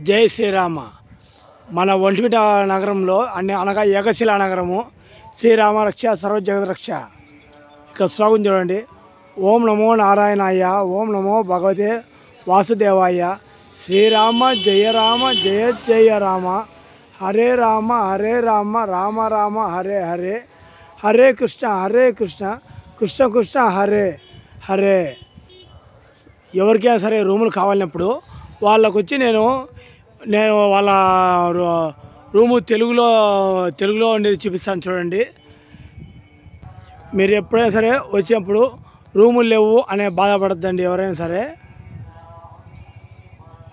జై శ్రీరామ. మన ఒంటిమిట నగరంలో అనగా ఏకశిలా నగరము. శ్రీరామ రక్ష సర్వజగత్ రక్ష. ఇక శ్లోకం చూడండి. ఓం నమో నారాయణాయ, ఓం నమో భగవతే వాసుదేవాయ. శ్రీరామ జయ రామ జయ జయ రామ. హరే రామ రామ రామ హరే హరే. హరే కృష్ణ కృష్ణ కృష్ణ హరే హరే. ఎవరికైనా సరే రూములు కావాలన్నప్పుడు వాళ్ళకు వచ్చి నేను వాళ్ళ రూము తెలుగులో ఉండేది చూపిస్తాను చూడండి. మీరు ఎప్పుడైనా సరే వచ్చినప్పుడు రూములు లేవు అనే బాధపడద్దండి ఎవరైనా సరే.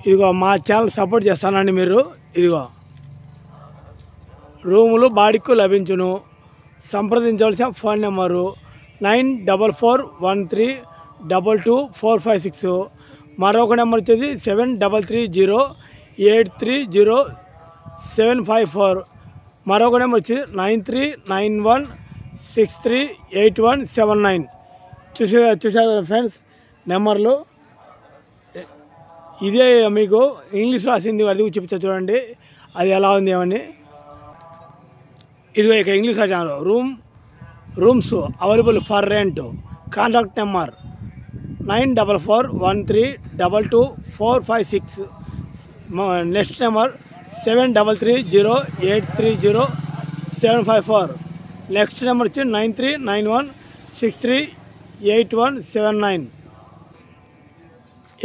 ఇదిగో మా ఛానల్ సపోర్ట్ చేస్తానండి మీరు. ఇదిగో రూములు బాడిక్కు లభించును. సంప్రదించవలసిన ఫోన్ నెంబరు 9413222456. మరొక నెంబర్ వచ్చేది 7330830754. మరొక నెంబర్ వచ్చి 9391638179. చూసారు ఫ్రెండ్స్ నెంబర్లు. ఇదే మీకు ఇంగ్లీష్ రాసింది అది చూపించా చూడండి అది ఎలా ఉంది ఏమని. ఇదిగో ఇక ఇంగ్లీష్ రాశాను. Rooms available for rent. Contact number 9441322456. Next number 7330830754. Next number వచ్చి 9391638179.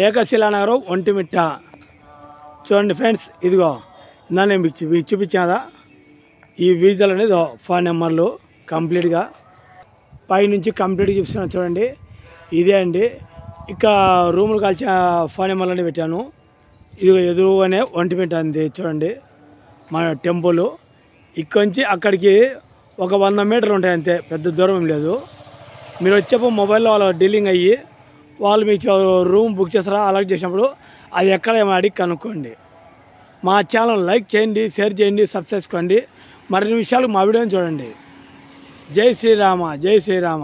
ఏకశిలా నగరం ఒంటిమిట్ట. చూడండి ఫ్రెండ్స్, ఇదిగో ఇందా నేను మీకు చూపించాదా ఈ వీజాలు అనేది ఫోన్ నెంబర్లు కంప్లీట్గా పైనుంచి కంప్లీట్గా చూపిస్తున్నాను చూడండి. ఇదే అండి. ఇక రూములు కాల్చిన ఫోన్ నెంబర్లు పెట్టాను. ఇది ఎదురుగానే ఒంటిమిట్ట అంది చూడండి మన టెంపుల్. ఇక్కడి నుంచి అక్కడికి ఒక 100 మీటర్లు ఉంటాయి అంతే, పెద్ద దూరం లేదు. మీరు వచ్చేప్పుడు మొబైల్లో వాళ్ళు డీలింగ్ అయ్యి వాళ్ళు మీకు రూమ్ బుక్ చేస్తారా అలాగే చేసినప్పుడు అది ఎక్కడ ఏమైనా అడిగి కనుక్కోండి. మా ఛానల్ లైక్ చేయండి, షేర్ చేయండి, సబ్స్క్రైబ్ చేసుకోండి. మరిన్ని విషయాలు మా వీడియోని చూడండి. జై శ్రీరామ జై శ్రీరామ.